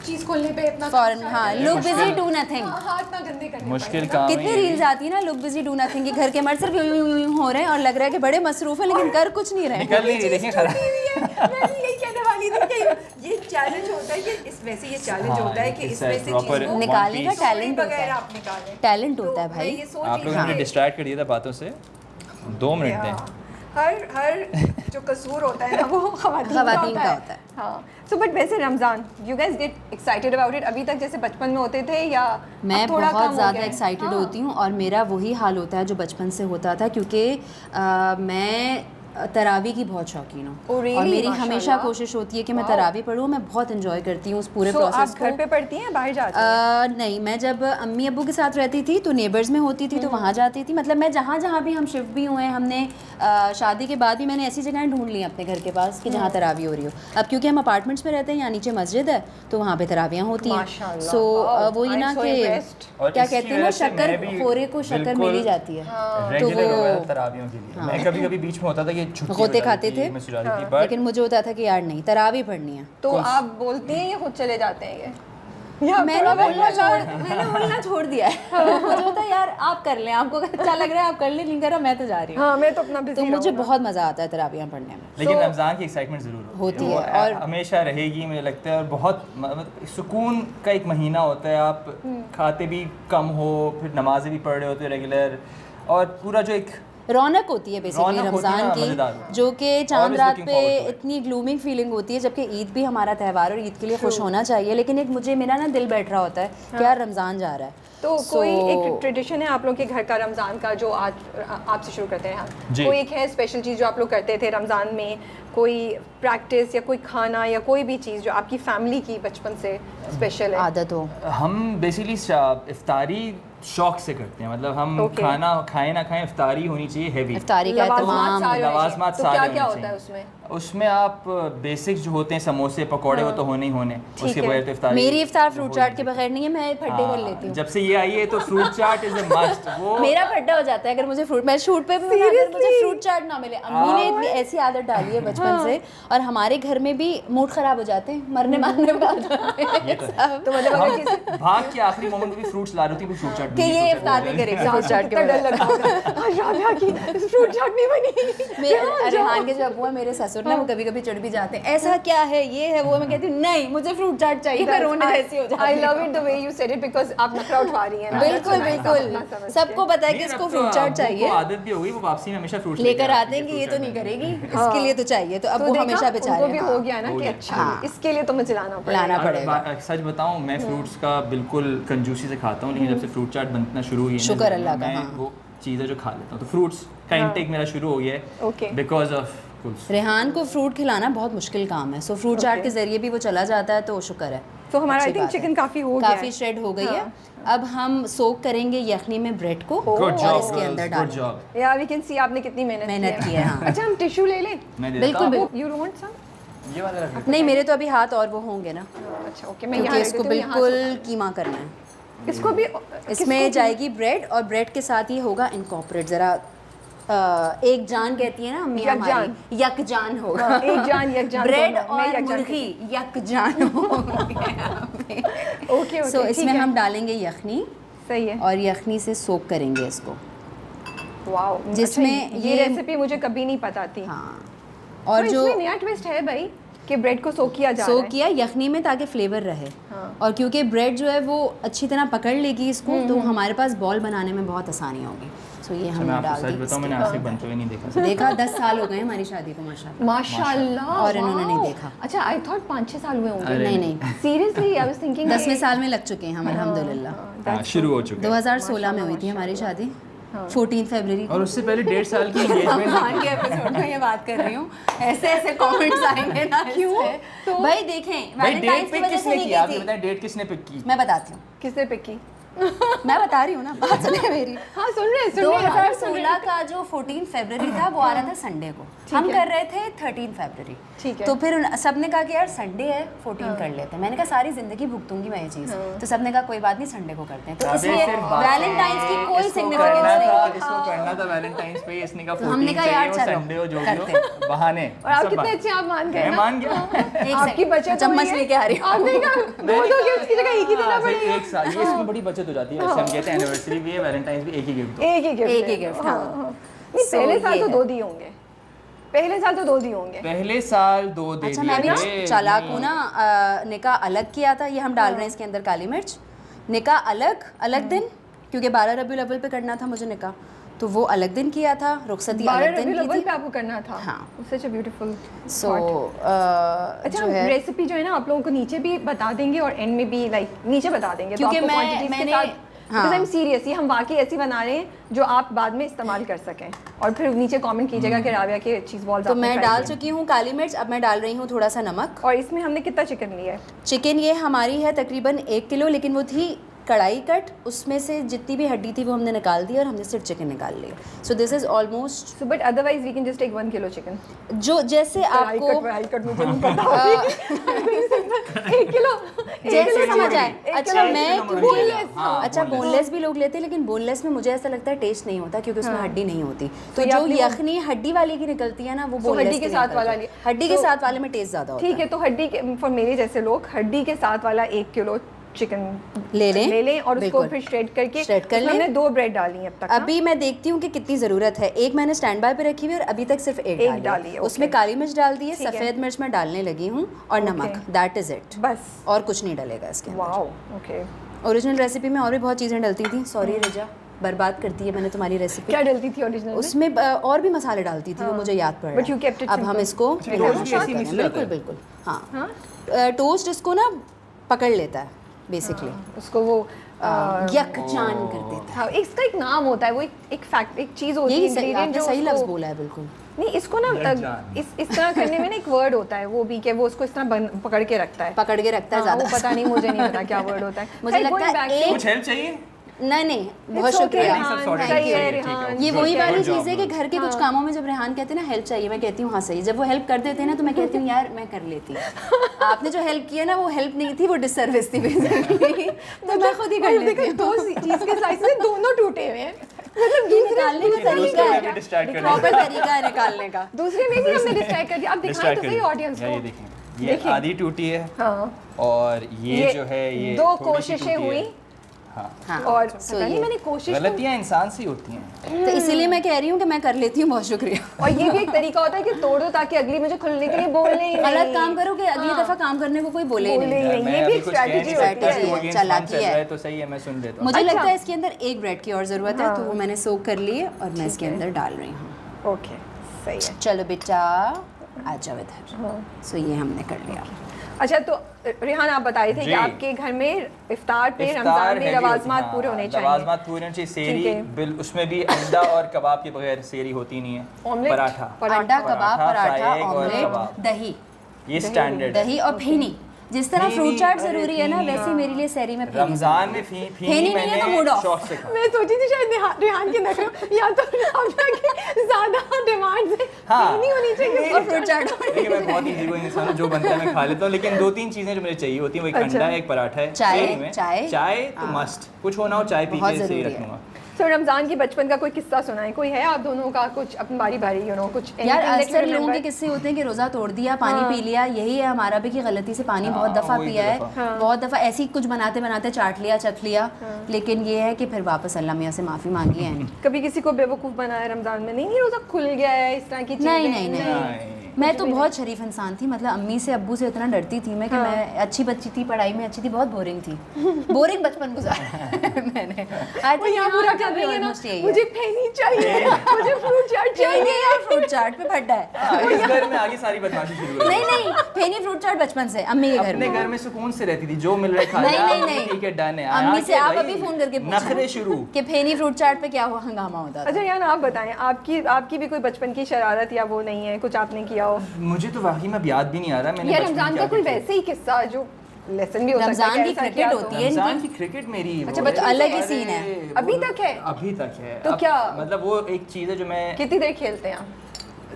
चीज खोलने पे इतना फॉरन, हाँ, लुक बिजी डू नथिंग। हाँ इतना गंदे करने मुश्किल काम कितनी रील्स आती है ना, लुक बिजी डू नथिंग की, घर के मर्द सिर्फ यूं हो रहे हैं और लग रहा है कि बड़े मसरूफ हैं लेकिन कर कुछ नहीं रहे। निकल नहीं रही, देखिए खराब। मैं भी यही कहने वाली थी कि ये चैलेंज होता है कि इसमें से ये चैलेंज होता है कि इसमें से चीज को निकालने का टैलेंट होता वगैरह है, आप निकालें। टैलेंट होता है भाई। ये सोच आप लोगों ने डिस्ट्रैक्ट कर दिया था बातों से। 2 मिनट दें। हर जो कसूर होता है ना वो खवातीन का होता है। हाँ, सो बट वैसे Ramzan you guys get excited about it? अभी तक जैसे बचपन में होते थे या मैं अब थोड़ा बहुत कम ज़्यादा एक्साइटेड होती हूँ और मेरा वही हाल होता है जो बचपन से होता था, क्योंकि मैं तरावी की बहुत शौकीन हूँ। Oh, really? और मेरी माशाल्लाह। हमेशा कोशिश होती है कि मैं तरावी पढूँ। मैं बहुत एंजॉय करती हूँ उस पूरे So, प्रोसेस आप को। घर पे पढ़ती हैं बाहर जाती हैं? नहीं, मैं जब अम्मी अब्बू के साथ रहती थी तो नेबर्स में होती थी तो वहाँ जाती थी। मतलब मैं जहाँ जहाँ भी हम शिफ्ट भी हुए, हमने शादी के बाद भी मैंने ऐसी जगहें ढूंढ ली अपने घर के पास कि जहाँ तरावी हो रही हो। अब क्योंकि हम अपार्टमेंट्स में रहते हैं, यहाँ नीचे मस्जिद है तो वहाँ पे तरावियाँ होती हैं। माशाल्लाह, सो wow, वही I'm ना so कि impressed। क्या कहते हैं ना, शक्कर खोरे को शक्कर मिल ही जाती है। तो रेगुलर हो गया वो था तरावियों के लिए। मैं कभी-कभी बीच में होता था कि छुट्टी हो होते जाती खाते थी, थे, मैं सो जाती थी, बट लेकिन मुझे होता था कि यार नहीं, तरावी पढ़नी है। तो आप बोलती हैं या खुद चले जाते हैं ये? या मैंने बोलना छोड़ दिया है। मुझे होता है यार आप कर लें, आपको अच्छा लग रहा है आप कर लें, नहीं कर रहा मैं तो जा रही हूँ। हाँ, मैं तो अपना तो बिजी मुझे बहुत मज़ा आता है तरावियाँ पढ़ने में। लेकिन रमज़ान की एक्साइटमेंट ज़रूर होती है वो और हमेशा रहेगी मुझे लगता है। और बहुत सुकून का एक महीना होता है। आप खाते भी कम हो, फिर नमाज़ें भी पढ़ रहे होते हो रेगुलर, और पूरा जो एक रौनक होती है बेसिकली रौनक होती है रमज़ान ना, की, मज़ेदार। जो कि चांद Always रात looking पे forward to it। इतनी ग्लूमी फीलिंग होती है, जबकि ईद भी हमारा त्यौहार और ईद के लिए खुश होना चाहिए। लेकिन एक मुझे मेरा ना दिल बैठ रहा होता है कि यार रमज़ान जा रहा है। तो कोई एक ट्रेडिशन है आप लोग के घर का रमज़ान का जो आज आपसे शुरू करते हैं हम? जी। कोई एक है स्पेशल चीज़ जो आप लोग करते थे रमज़ान में? कोई प्रैक्टिस या कोई खाना या कोई भी चीज़ जो आपकी फैमिली की बचपन से स्पेशल है? आदत हो। हम बेसिकली इफ्तारी शौक से करते हैं। मतलब हम खाना खाएं ना खाएं, इफ्तारी होनी चाहिए हैवी। इफ्तारी का तमाम लवाज़मात तो सारे क्या होने क्या होता है चाहिए। उसमें? उसमें आप बेसिक्स जो होते हैं, समोसे पकौड़े, वो तो होने ही होने। उसके बगैर तो इफ्तारी मेरी इफ्तार फ्रूट चाट के बगैर नहीं है, मैं फड्डे कर लेती हूँ। जब से ये आई है तो fruit chaat is a must. वो मेरा फड्डा हो जाता है अगर मुझे फ्रूट, मैं शूट पे भी हूँ, अगर मुझे फ्रूट चाट ना मिले। अम्मी ने इतनी ऐसी आदत डाली है बचपन से, और हमारे घर में भी मूड खराब हो जाते हैं, मरने मारने पे आ जाते हैं सब। तो मतलब अगर किसी हम भाग के आखिरी मोमेंट में भी फ्रूट्स ला रही थी, फ्रूट चाट कि ये इफ्तार भी करेगा फ्रूट चाट के कितना डर बगैर। लगा होगा आज राबिया की फ्रूट चाट नहीं बनी। रेहान के जो अबू है मेरे ससुर ना, वो कभी कभी चिढ़ भी जाते हैं, ऐसा क्या है ये है वो। मैं कहती हूँ नहीं, मुझे फ्रूट चाट चाहिए, मैं रोने जैसी हो जाती आई हूँ। Love it the way you said it because आप नखरा उठा रही हैं ना। बिल्कुल बिल्कुल, सबको पता है कि इसको फ्रूट चाट चाहिए, आदत भी हो गई, वो वापसी में हमेशा फ्रूट्स लेकर आते हैं कि ये तो नहीं करेगी, इसके लिए तो चाहिए। तो अब वो हमेशा बेचारे उनको भी हो गया ना कि अच्छा इसके लिए तो मुझे लाना पड़ेगा। लाना पड़ेगा। सच बताऊं, मैं फ्रूट्स का बिल्कुल कंजूसी से खाता हूँ, लेकिन जब से फ्रूट चाट बनना शुरू हुई है, शुक्र अल्लाह का, मैं हाँ। वो चीज़ें जो खा लेता हूँ। तो फ्रूट्स का इंटेक मेरा शुरू हो गया Okay। है बिकॉज ऑफ रेहान को फ्रूट खिलाना बहुत मुश्किल काम है, सो फ्रूट चाट के जरिए भी वो चला जाता है, तो शुक्र है। तो हमारा आई अच्छी थिंक बात है। चिकन काफ़ी हो गया काफ़ी है। श्रेड हो गई है। अब हम सोक करेंगे यखनी में ब्रेड को गुड और जॉब, इसके अंदर गुड डालेंगे। जॉब। या वी कैन सी आपने कितनी मेहनत की है, हाँ। अच्छा, हम टिश्यू ले लें? मैं देता बिल्कुल, हूँ बिल्कुल। You want some? ये वाला रख देता नहीं, मेरे तो अभी हाथ और वो होंगे ना, अच्छा ओके, मैं क्योंकि यहाँ इसको बिल्कुल कीमा करना है। इसको भी इसमें जाएगी ब्रेड, और ब्रेड के साथ ये होगा इनकॉर्पोरेट ज़रा एक जान कहती है ना अम्मी हमारी, यकजान होगा। एक जान यकजान ब्रेड दोनों, मैं और यकजान मुर्गी यकजान होंगे। ओके सो इसमें हम डालेंगे यखनी, सही है। और यखनी से सोक करेंगे इसको। वाओ, जिसमें ये रेसिपी मुझे कभी नहीं पता थी। हाँ, और और जो इसमें नया ट्विस्ट है भाई कि ब्रेड को सोक किया जा रहा सोक है। किया यखनी में ताकि फ्लेवर रहे, हाँ। और क्योंकि ब्रेड जो है वो अच्छी तरह पकड़ लेगी इसको, तो हमारे पास बॉल बनाने में बहुत आसानी होगी। सो ये मैं हमने आपको डाल सच दी। बताऊं, मैंने आज तक बनते हुए नहीं देखा। देखा 10 साल हो गए हमारी शादी को माशाल्लाह। माशाल्लाह। और इन्होंने नहीं वाओ। देखा। अच्छा, आई थॉट 5-6 साल हुए होंगे। अरे नहीं नहीं, सीरियसली आई वाज थिंकिंग 10वें साल में लग चुके हैं हम अल्हम्दुलिल्लाह। हाँ, शुरू हो चुके हैं। 2016 में हुई थी हमारी शादी, 14 फरवरी को। और उससे पहले 1.5 साल की एंगेजमेंट। रमज़ान के एपिसोड में ये बात कर रही हूँ, ऐसे ऐसे कमेंट्स आएंगे ना। क्यों? तो भाई देखें, भाई वैलेंटाइंस डेट की पिक वजह से किसने नहीं की? आप की ये थी। बताएं, डेट किसने पिक की? मैं बताती हूँ। किसने पिक की? मैं बता रही हूँ ना, बात सुने मेरी। हाँ सुन रहे हैं, सुन रहे हैं। 2016 का जो 14 फरवरी था वो आ रहा था संडे को, हम कर रहे थे 13 फरवरी। ठीक है। तो फिर सबने कहा कि यार संडे है 14 कर लेते हैं। मैंने कहा सारी जिंदगी भुगतूंगी मैं ये चीज़, तो सबने कहा कोई बात नहीं संडे को करते हैं। तो इसलिए वैलेंटाइंस की कोई सिग्निफिकेंस नहीं। इसको करना था वैलेंटाइंस पे, इसने कहा 14 हमने कहा यार चाहिए, चलो, संडे हो जो भी करते हो, बहाने। और आप सब कितने बात। अच्छे आप मान गए मैं ना। मान गया। एक आपकी सेकंड, बचत चम्मच लेके आ रही हूँ। आपने कहा दो गिफ्ट की जगह एक ही देना हाँ, पड़ेगा। एक साल ये इसमें बड़ी बचत हो जाती है। वैसे हम कहते हैं एनिवर्सरी भी है, वैलेंटाइंस भी, एक ही गिफ्ट दो। एक ही गिफ्ट, एक ही गिफ्ट, हाँ। नहीं So, पहले साल ये तो है। 2 दिए होंगे, पहले साल तो 2 दिए होंगे। पहले साल 2 दे अच्छा दिए मैं भी थे। चालाक हूँ ना, निकाह अलग किया था, ये हम डाल रहे हैं इसके अंदर काली मिर्च। निकाह अलग दिन, क्योंकि 12 रबीउल अव्वल पे करना था मुझे निकाह, तो वो अलग दिन किया था। रुखसती 12 अलग दिन रबीउल की अव्वल थी। पे आपको करना था। हाँ। सच अ ब्यूटीफुल। सो अच्छा, जो है रेसिपी जो है ना आप लोगों को नीचे भी बता देंगे और एंड में भी लाइक नीचे बता देंगे, तो क्योंकि आपको मैं- quantities के मैंने- साथ, because I'm serious, ये हम वाकई ऐसी बना रहे हैं जो आप बाद में इस्तेमाल कर सकें। और फिर नीचे कमेंट कीजिएगा कि राबिया के चीज़ बॉल्स तो आपने मैं try डाल किए। चुकी हूँ काली मिर्च। अब मैं डाल रही हूँ थोड़ा सा नमक। और इसमें हमने कितना चिकन लिया है? चिकन ये हमारी है तकरीबन 1 किलो, लेकिन वो थी कढ़ाई कट, उसमें से जितनी भी हड्डी थी वो हमने निकाल दी और हमने सिर्फ चिकन निकाल लिया। So this is almost, so but otherwise we can just take 1 kilo chicken. जो जैसे आपको कढ़ाई कट मुझे नहीं पता। 1 किलो जैसे समझ आए। अच्छा किलो मैं नमक क्योंकि लिया। हाँ, अच्छा boneless। बोनलेस भी लोग लेते हैं, लेकिन बोनलेस में मुझे ऐसा लगता है टेस्ट नहीं होता क्योंकि उसमें हड्डी नहीं होती। तो ये जो आपने वो- यखनी हड्डी वाली की निकलती है ना वो So, बोनलेस हड्डी के साथ वाला लिया। हड्डी के So, साथ वाले में टेस्ट ज़्यादा होता ठीक है, तो हड्डी के फॉर मेरे जैसे लोग हड्डी के साथ वाला 1 किलो चिकन ले लें और उसको बिल्कुल। फिर श्रेड करके Shred कर उसमें लें। हमने 2 ब्रेड डाली हैं अब तक ना? अभी मैं देखती हूँ कि कितनी ज़रूरत है। एक मैंने स्टैंड बाय पे रखी हुई है और अभी तक सिर्फ एक एक डाली है, उसमें okay। काली मिर्च डाल दी है, ठीक है। सफ़ेद मिर्च मैं डालने लगी हूँ और नमक, दैट इज़ इट। बस। और कुछ नहीं डलेगा इसके अंदर। Wow, okay. ओरिजिनल रेसिपी में और भी बहुत चीज़ें डलती थी। सॉरी रिजा, बर्बाद करती है मैंने तुम्हारी रेसिपी। क्या डलती थी ओरिजिनल में? उसमें और भी मसाले डालती थी, वो मुझे याद पड़ रहा But you kept it अब हम simple। इसको टोस्ट मिलाना भी शुरू ऐसे ही करें। मिक्स जाता बिल्कुल है? बिल्कुल हाँ। हाँ? टोस्ट इसको ना पकड़ लेता है बेसिकली, उसको वो यकजान कर देता हाँ, इसका एक नाम होता है, वो एक फैक्ट, एक चीज़ है। होती है, यही सही, ingredient आपने जो सही लफ्ज़ उसको- बोला है बिल्कुल। नहीं इसको ना यकजान। इस तरह करने में ना एक वर्ड होता है, वो भी कि वो उसको इस तरह पकड़ के रखता है। पकड़ के रखता है हाँ, वो ज़्यादा। पता नहीं, मुझे नहीं पता क्या वर्ड होता है। मुझे Hey, लगता going है back to- एक- कुछ हेल्प चाहिए? नहीं बहुत It's okay, शुक्रिया। नहीं, सब रेहान, sorted सही है, ठीक है, ठीक है। रेहान। ये वही Good वाली job, चीज़ है कि good। घर के कुछ कामों में जब रेहान कहते हैं ना हेल्प चाहिए, मैं कहती हूँ हाँ सही। जब वो हेल्प कर देते हैं ना तो मैं कहती हूँ यार मैं कर लेती। आपने जो हेल्प किया ना वो हेल्प नहीं थी, वो डिसर्विस थी बेसिकली। तो मैं खुद ही कर लेती हूँ। 2 चीज़ के साइज से दोनों टूटे हुए हैं। मतलब ये निकालने का तरीका दूसरे में भी है, distract करने प्रॉपर तरीका है निकालने का। दूसरे में भी हमने डिस्ट्रैक्ट कर दिया। आप दिखाएं Distract तो कर सही दिया। ऑडियंस ये को। देखें, ये देखिए। आधी टूटी है हाँ, और ये जो है ये 2 थोड़ी सी कोशिशें टूटी है। हुई हाँ, हाँ और so पता नहीं ये। मैंने कोशिश तो- गलतियाँ इंसान से ही होती हैं। तो इसीलिए मैं कह रही हूँ कि मैं कर लेती हूँ। बहुत शुक्रिया। और ये भी एक तरीका होता है कि तोड़ दो ताकि अगली मुझे खुलने के लिए बोलने ही नहीं। गलत काम करो कि अगली दफा काम करने को कोई बोले ही बोले नहीं। ही नहीं, मैं ये भी अभी एक कुछ कह नहीं स्ट्रैटेजी सकता, होती है। तू against चालाकी मन चल है। रहा है तो सही है, मैं सुन लेता हूँ। मुझे अच्छा। लगता है इसके अंदर एक ब्रेड की और ज़रूरत है, तो वो मैंने सोक कर ली है और मैं इसके है। अंदर डाल रही हूँ। ओके, सही है। चलो बेटा आ जाओ इधर। सो ये हमने कर लिया। अच्छा, तो रेहान आप बताए थे कि जी। आपके घर में इफ्तार पे इफ्तार रमजान में heavy लवाजमात होती- पूरे हाँ, होने चाहिए। लवाजमात पूरे होने चाहिए। ठीक सेरी है। उसमें भी अंडा और कबाब के बगैर सेरी होती नहीं है। ऑमलेट, पराठा, अंडा कबाब, पराठा, पराठा, फ्राई एग और ऑमलेट, कबाब। दही, ये स्टैंडर्ड है। दही और फेनी। जिस तरह फेनी, फ्रूट चाट अरे जरूरी है ना, फेनी, वैसे मेरे लिए सैरी में फेनी रमजान जरूरी में है। फेनी फेनी नहीं है तो मूड ऑफ। शौक से खाओ। मैं सोची थी शायद रेहान के नखरे या तो राबिया के ज्यादा डिमांड से हाँ। नहीं होनी चाहिए। और फ्रूट चाट देखिए मैं बहुत इजी गोइंग इंसान हूँ, जो बनता है मैं खा लेता हूँ, लेकिन 2-3 चीजें जो मुझे चाहिए होती हैं वो एक अच्छा। अंडा है, एक पराठा है, चाय, सेरी में। चाय। चाय तो हाँ। मस्ट, कुछ होना हो चाय पी बहुत के सही ज़रूरी है। रखूंगा। तो रमजान की बचपन का कोई किस्सा सुनाए, कोई है आप दोनों का कुछ अपनी बारी बारी कुछ यार anything that you अक्सर लोगों remember? के किस्से होते हैं कि रोज़ा तोड़ दिया, पानी हाँ। पी लिया। यही है हमारा भी कि गलती से पानी बहुत दफ़ा वही पिया है, दफ़ा। हाँ। बहुत दफ़ा ऐसे ही कुछ बनाते बनाते चाट लिया, चख लिया। लेकिन ये है कि फिर वापस अल्लाह मियाँ से माफ़ी मांगी है। कभी किसी को बेवकूफ़ बनाया रमजान में? नहीं रोज़ा खुल गया है, इस तरह की चीज़ें? नहीं, नहीं, नहीं। नहीं। मैं तो बहुत शरीफ इंसान थी, मतलब अम्मी से अब्बू से इतना डरती थी मैं कि मैं अच्छी बच्ची थी, पढ़ाई में अच्छी थी, बहुत बोरिंग थी। बोरिंग बचपन गुजारा मैंने। वो यहाँ पूरा कर रही है ना, मुझे फेनी चाहिए, मुझे फ्रूट चाट चाहिए। यार फ्रूट चाट पे फटा है। हाँ, इस घर में आगे सारी बदमाशी शुरू हो नहीं गई। नहीं, फेनी फ्रूट चाट बचपन से अम्मी के घर अपने में। घर में सुकून से रहती थी, जो मिल रहा है खा नहीं, लिया, नहीं, अम्मी नहीं। ठीक है डन है। अम्मी यहाँ से के आप भाई अभी फ़ोन करके पूछो नखरे शुरू। कि फेनी फ्रूट चाट पे क्या हुआ हंगामा होता था। अच्छा यार आप बताएं, आपकी भी कोई बचपन की शरारत या वो नहीं है, कुछ आपने किया हो? मुझे तो वाकई में अब याद भी नहीं आ रहा मैंने या बचपन में रमजान क्या का कोई किया था। वैसे ही किस्सा जो लेसन भी हो सकता है रमजान की कि ऐसा क्रिकेट किया तो- होती है रमजान इनकी। की क्रिकेट मेरी अच्छा, वो बचपन है। अलग ही अरे, सीन है। वो अभी तक है? अभी तक है। तो अब क्या? मतलब वो एक चीज़ है जो मैं कितनी देर खेलते हैं आप?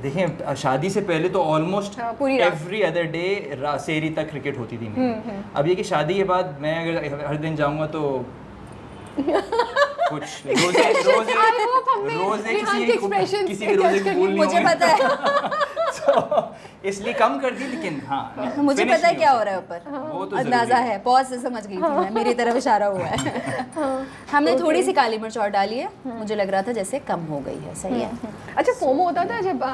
देखिए शादी से पहले तो ऑलमोस्ट हाँ, पूरी रात। एवरी अदर डे सेरी तक क्रिकेट होती थी मेरी। अब ये कि शादी के बाद मैं अगर हर दिन जाऊंगा तो कुछ रोजे रोजे I hope हमने रोजे रिहान के expressions किसी के रोजे catch की कर भूल लिए। नहीं मुझे होंगे। पता है तो इसलिए कम कर दी, लेकिन हाँ मुझे finish पता है नहीं क्या हो हो रहा है सकता। ऊपर, वो तो अंदाजा ज़रूरी है, पॉज से समझ गई थी मैं, मेरी तरफ इशारा हुआ है। हमने थोड़ी सी काली मिर्च और डाली है, मुझे लग रहा था जैसे कम हो गई है, सही है। अच्छा, फोमो होता था जब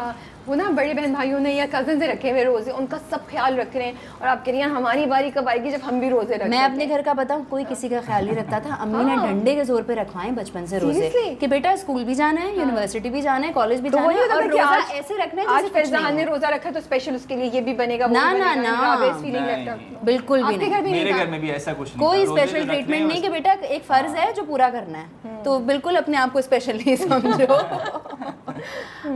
वो ना बड़े बहन भाइयों ने या कजन से रखे हुए रोजे, उनका सब ख्याल रख रहे हैं और आप कह रही हैं हमारी बारी कब आएगी जब हम भी रोजे रखें। मैं अपने घर का बताऊं, कोई किसी का ख्याल नहीं रखता था। अम्मी ने डंडे के जोर पे रखवाए बचपन से रोजे Seriously? कि बेटा स्कूल भी जाना है, यूनिवर्सिटी भी जाना है, कॉलेज भी तो जाना वो नहीं है होता और था कि रोजा आज ऐसे रखना है आज जैसे कुछ फैजान नहीं ने है। रोजा रखा तो स्पेशल उसके लिए ये भी बनेगा, वो ना, भी ना, बनेगा, ना। always feeling नहीं, left out। बिल्कुल भी आपके नहीं। घर भी नहीं मेरे था? घर में भी ऐसा कुछ नहीं कोई था। रोजे स्पेशल जो रखने ट्रीटमेंट हैं नहीं कि बेटा एक फर्ज है जो पूरा करना है, तो बिल्कुल अपने आप को स्पेशल नहीं समझो।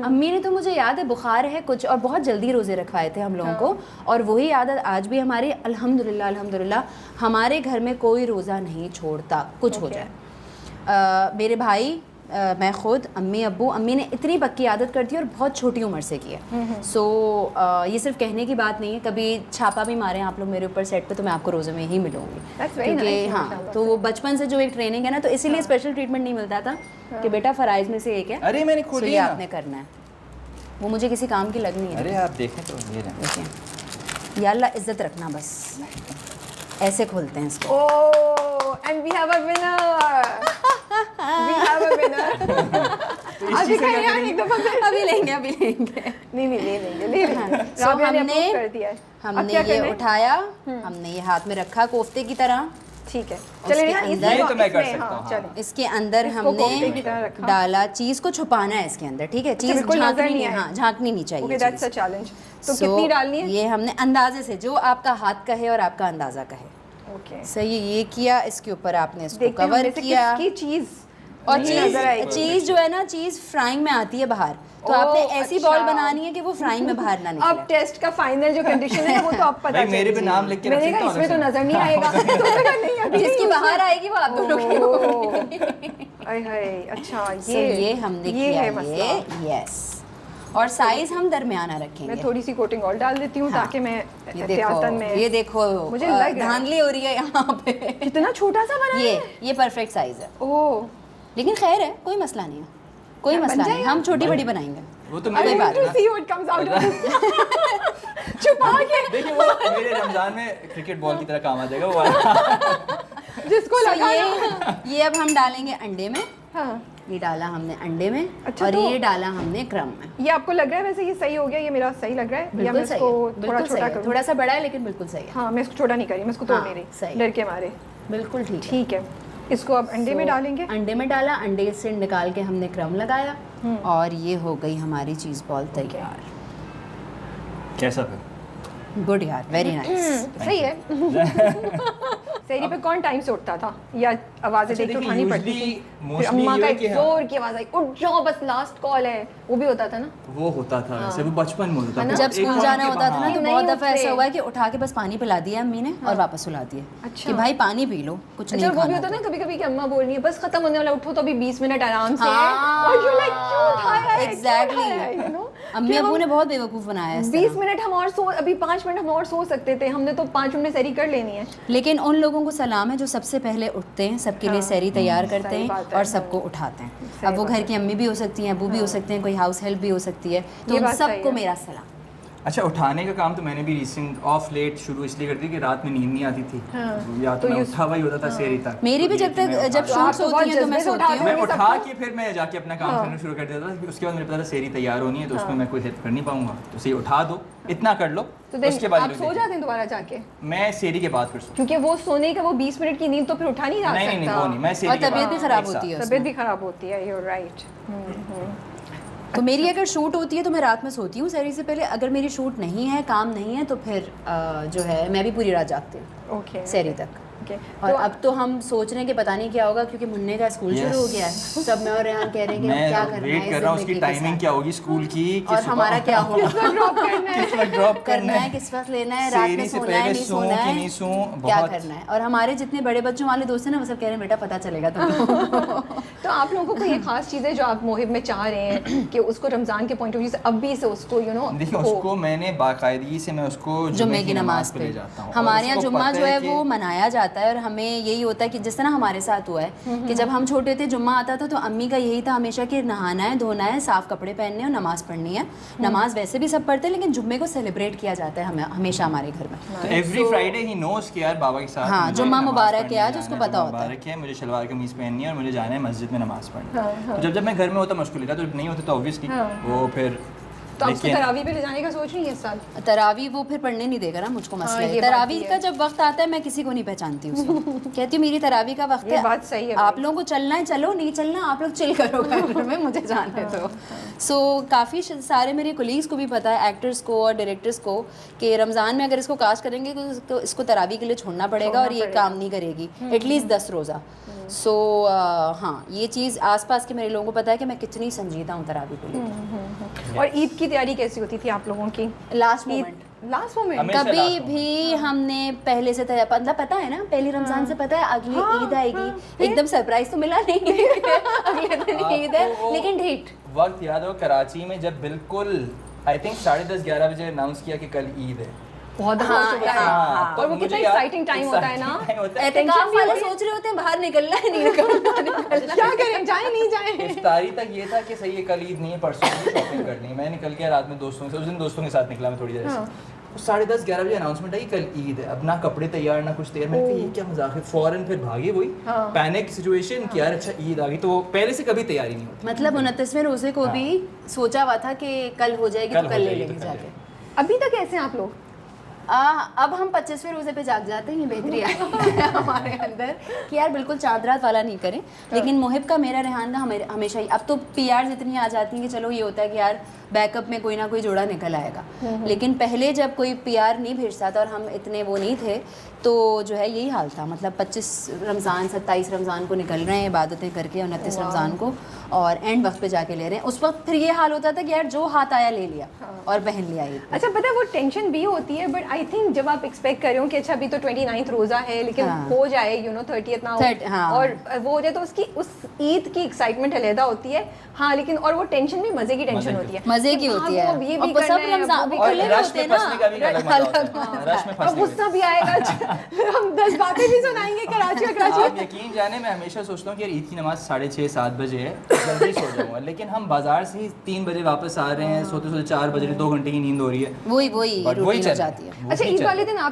अम्मी ने तो मुझे याद है बुखार है कुछ और बहुत जल्दी रोजे रखवाए थे हम लोगों को, और वही आदत आज भी हमारी अल्हम्दुलिल्लाह अल्हम्दुलिल्लाह हमारे घर में कोई रोज़ा नहीं छोड़ता, कुछ हो जाए। मेरे भाई, मैं खुद, अम्मी अब्बू, अम्मी ने इतनी पक्की आदत कर दी और बहुत छोटी उम्र से की है। सो ये सिर्फ कहने की बात नहीं है, कभी छापा भी मारें आप लोग मेरे ऊपर सेट पे तो मैं आपको रोज़े में ही मिलूंगी, That's very क्योंकि nice, हाँ माशाल्लाह तो वो बचपन से जो एक ट्रेनिंग है ना, तो इसीलिए स्पेशल ट्रीटमेंट नहीं मिलता था कि बेटा फ़राइज़ में से एक है, अरे मैंने सो खोल ये लिया। आपने करना है। वो मुझे किसी काम की लगनी है। अरे आप देखें तो ये रहे। देखिए या अल्लाह इज्जत रखना, बस ऐसे खोलते हैं इसको। Oh, and we have a winner. We have a winner. तो इस अभी चीज़ से कहीं क्या यार करेंगे? एकदम अपने- अभी लेंगे अभी लेंगे। नहीं नहीं ले लेंगे ले लेंगे। सो राबिया ने हमने approve कर दिया है। अब हमने क्या ये करना है? उठाया, हमने ये हाथ में रखा कोफ्ते की तरह, ठीक है, उसके चलिए यहाँ अंदर- ये तो मैं कर इसमें, सकता हाँ, हूँ, चलिए। इसके अंदर इसको कोफ्ते की तरह हमने रखा। डाला, चीज़ को छुपाना है इसके अंदर, ठीक है, चीज़ बिल्कुल नजर झांकनी नहीं नहीं, आए। हाँ झांकनी नहीं चाहिए okay, that's a cheese. Challenge. तो So, कितनी डालनी है? ये हमने अंदाजे से, जो आपका हाथ का है और आपका अंदाज़ा का है। ओके, सही, ये किया, इसके ऊपर आपने इसको देखते हैं कवर उनमें से किया, किसकी चीज और नहीं नजर आएगी। चीज़ जो है ना, चीज़ फ्राइंग में आती है बाहर, तो ओह, आपने ऐसी अच्छा। बॉल बनानी है कि वो फ्राइंग में बाहर ना अब निकले। टेस्ट का फाइनल जो कंडीशन है वो तो आप पता भाई मेरे पे चलेगी। नाम लिख के रख मैंने सकता कहा हूँ इसमें तो वैसे। नजर नहीं आएगा। तो मैंने कहा नहीं अभी जिसकी नहीं बाहर आएगी वो आप दोनों की होगी। आए हाय, अच्छा So, ये हमने ये किया, है मसला। ये यस, और साइज हम दरमियाना रखेंगे। मैं थोड़ी सी कोटिंग और डाल देती हूँ हाँ। ताकि मैं ये एहतियातन में देखो, ये देखो, मुझे लग रहा है। धांधली हो रही है यहाँ पे। कितना छोटा सा बना है। ये परफेक्ट साइज है, ओह, लेकिन खैर है, कोई मसला नहीं है, कोई बन मसला नहीं, जाएगा? हम छोटी बड़ी बनाएंगे। वो तो कोई मेरे बात to see what comes out of this. छुपा के देखिए वो मेरे रमजान में क्रिकेट बॉल की तरह काम आ जाएगा वो वाला। जिसको So, लगा ये अब हम डालेंगे अंडे में, हाँ, ये डाला हमने अंडे में, अच्छा, और तो- ये डाला हमने क्रम में। ये आपको लग रहा है वैसे ये सही हो गया, ये मेरा सही लग रहा है या मैं बिल्कुल सही इसको है, थोड़ा बिल्कुल सही छोटा है, करूँ? थोड़ा सा बड़ा है लेकिन बिल्कुल सही है, हाँ, मैं इसको छोटा नहीं करी, मैं इसको तोड़ हाँ, नहीं रही सही। डर के मारे। बिल्कुल ठीक है। ठीक है, इसको अब अंडे में So, डालेंगे। अंडे में डाला, अंडे से निकाल के हमने क्रम लगाया, और ये हो गई हमारी चीज़ बॉल तैयार। कैसा फिर? गुड यार, वेरी नाइस। सही है। सहरी पे कौन टाइम से उठता था या आवाजें देख के उठानी पड़ती थी? फिर अम्मा का एक जोर की आवाज आई, उठ जाओ बस लास्ट कॉल है, वो भी होता था ना। वो होता था वैसे, वो बचपन में होता था। जब एक स्कूल टाइम जाना के होता था ना बाद- तो नहीं बहुत दफ़ा उठते। ऐसा हुआ है कि उठा के बस पानी पिला दिया अम्मी ने और वापस सुला दिए, अच्छा। कि भाई पानी पी लो, कुछ नहीं अच्छा, वो भी खाना होता तो। ना कभी कभी कि अम्मा बोल रही है बस खत्म होने वाला, उठो तो अभी 20 मिनट आराम से है। हाँ, और यू लाइक क्यों उठाया है, क्यों exactly। उठाया है, you know? अम्मी कि अबू हम ने बहुत बेवकूफ़ बनाया है इस 20 तरह। मिनट हम और सो, अभी 5 मिनट हम और सो सकते थे, हमने तो 5 मिनट में सहरी कर लेनी है। लेकिन उन लोगों को सलाम है जो सबसे पहले उठते हैं, सबके लिए सहरी तैयार करते सही हैं बात है, और सबको उठाते हैं। सही अब वो बात घर की अम्मी भी हो सकती हैं, अबू भी हो सकते हैं, कोई हाउस हेल्प भी हो सकती है, तो ये उन बात सही सबको है। मेरा सलाम। अच्छा, उठाने का काम तो मैंने भी रिसेंट ऑफ लेट शुरू इसलिए कर दी कि रात में नींद नहीं आती थी, या तो तो मैं ये- उठा हुआ ही होता था सेरी तक। मेरी भी तो ये जब कि मैं तक उठा जब लिया। आप शूट्स तो होती बहुत हैं तो मैं जज्बे से सोती उठाते हूँ। मैं होंगे उठा सबको। के फिर मैं जाके अपना काम करना शुरू कर देता था, उसके बाद मुझे पता था सेरी तैयार होनी है तो उसमें मैं कोई हेल्प कर नहीं पाऊंगा, तो सही उठा दो, इतना कर लो, तो then उसके बाद आप लोग सो देखें। जाते हैं दोबारा जाके, मैं सेरी के बाद फिर सो। क्योंकि वो सोने का वो 20 मिनट की नींद तो फिर उठा नहीं जा नहीं नहीं नहीं, सकता। वो नहीं, मैं सेरी और के तबीयत बाद भी खराब एक साथ। होती है तबीयत उसमें। भी खराब होती है, यू राइट। तो मेरी अगर शूट होती है तो मैं रात में सोती हूँ सहरी से पहले, अगर मेरी शूट नहीं है, काम नहीं है, तो फिर जो है मैं भी पूरी रात जागती हूँ ओके, सहरी तक। Okay. और अब तो हम सोच रहे हैं कि पता नहीं क्या होगा, क्योंकि मुन्ने का स्कूल शुरू हो गया है। सब मैं और रेहान कह रहे हैं कि अब क्या करना है, वेट कर रहा हूँ उसकी टाइमिंग क्या होगी स्कूल की, और हमारा क्या होगा, किस वक्त ड्रॉप करना है, किस वक्त लेना है, रात में सोना है, नहीं सोना है, क्या करना है। और हमारे जितने बड़े बच्चों वाले दोस्त हैं ना, वो सब कह रहे हैं बेटा पता चलेगा तुमको। तो आप लोगों को ये खास चीज़ें जो आप मोहिब में चाह रहे हैं कि उसको रमज़ान के पॉइंट ऑफ व्यू से अभी से उसको देखिए उसको मैंने बाकायदगी से मैं उसको जुम्मे की नमाज पे ले जाता हूँ। हमारे यहाँ जुम्मा जो है वो मनाया जाता है, और हमें यही होता है कि जिस तरह हमारे साथ हुआ है कि जब हम छोटे थे जुम्मा आता था तो अम्मी का यही था हमेशा कि नहाना है, धोना है, साफ कपड़े पहनने और नमाज पढ़नी है। नमाज वैसे भी सब पढ़ते हैं, लेकिन जुम्मे को सेलिब्रेट किया जाता है हमेशा हमारे घर में। एवरी फ्राइडे ही नोस कि यार बाबा के साथ हाँ, जुम्मा मुबारक है आज, उसको पता होता है मुबारक है, मुझे शलवार कमीज पहननी है और मुझे जाना है मस्जिद में नमाज पढ़ने। तो जब मैं घर में होता मुश्किल लेता, तो नहीं होता तो ऑब्वियसली वो फिर। तो आप उसको तरावी पे ले जाने का सोच रही है इस साल? तरावी वो फिर पढ़ने नहीं देगा ना मुझको, मसला है। ये तरावी का जब वक्त आता है मैं किसी को नहीं पहचानती उसको। कहती हूँ मेरी तरावी का वक्त है, बात सही है, आप लोगों को चलना है चलो, नहीं चलना आप लोग चिल करो घर में, मुझे जाने दो। सो काफ़ी सारे मेरे कोलीग्स को भी पता है, एक्टर्स को और डायरेक्टर्स को, कि रमज़ान में अगर इसको कास्ट करेंगे तो इसको तरावी के लिए छोड़ना पड़ेगा और ये काम नहीं करेगी एटलीस्ट 10 रोज़ा। सो हाँ, ये चीज़ आसपास के मेरे लोगों को पता है कि मैं कितनी संजीदा हूँ तरावी को लेकर। और ईद की तैयारी कैसी होती थी आप लोगों की? लास्ट मोमेंट कभी भी हमने पहले से मतलब पता है ना, पहली रमजान से पता है अगली ईद आएगी, एकदम सरप्राइज तो मिला नहीं अगले दिन ईद है, लेकिन डेट वक्त याद हो कराची में जब बिल्कुल आई थिंक 10:30-11 बजे अनाउंस किया कि कल ईद है। बहुत और वो कितना एक्साइटिंग टाइम होता है ना, एहतिकाफ वाले सोच रहे होते हैं बाहर निकलना है, नहीं निकलना, क्या करें, जाए नहीं जाए। इफ्तारी तक ये था कि सही है कल ईद नहीं है, परसों शॉपिंग करनी है। मैं निकल के रात में दोस्तों से, उस दिन दोस्तों के साथ निकला मैं थोड़ी देर से, 10:30-11 बजे अनाउंसमेंट आई कल ईद है। अब ना कपड़े तैयार ना कुछ तैयार, मैंने कहा ये क्या मजाक है, फौरन फिर भागे वही पैनिक सिचुएशन कि यार अच्छा ईद आ गई, तो पहले से कभी तैयारी नहीं होती। मतलब 29वें रोजे को भी सोचा हुआ था कि कल हो जाएगी तो कल ले लेंगे जाके। अभी तक ऐसे हैं आप लोग? अब हम 25वें रोजे पे जाग जाते हैं, बेहतरी है हमारे अंदर कि यार बिल्कुल चाँद रात वाला नहीं करें। लेकिन मोहिब का मेरा रेहान का हमेशा ही, अब तो PRs इतनी आ जाती हैं कि चलो ये होता है कि यार बैकअप में कोई ना कोई जोड़ा निकल आएगा, लेकिन पहले जब कोई PR नहीं भेजता था और हम इतने वो नहीं थे, तो जो है यही हाल था। मतलब 25 रमज़ान 27 रमज़ान को निकल रहे हैं इबादतें करके, 29 रमज़ान को, और एंड वक्त पे जाके ले रहे हैं। उस वक्त फिर ये हाल होता था कि यार जो हाथ आया ले लिया और पहन लिया। अच्छा पता है वो टेंशन भी होती है, बट आई थिंक जब आप एक्सपेक्ट कर रहे हो कि अच्छा अभी तो 29 रोज़ा है, लेकिन हो जाए 30th ना हो और वो हो जाए, तो उसकी उस ईद की एक्साइटमेंट अलहदा होती है। हाँ, लेकिन और वो टेंशन भी मज़े की टेंशन होती है, मज़े की होती है, ये भी करना है, वो भी करना है, अब गुस्सा भी आएगा। हम 10 बातें भी सुनाएंगे कराची। आप यकीन जाने मैं हमेशा सोचता हूँ कि यार ईद की नमाज 6:30-7 बजे है, जल्दी सो जाऊँगा, लेकिन हम बाजार से ही 3 बजे वापस आ रहे हैं, सोते सोते 4 बजे, 2 घंटे की नींद हो रही है, वही रूटीन हो जाती है। अच्छा ईद वाले दिन आप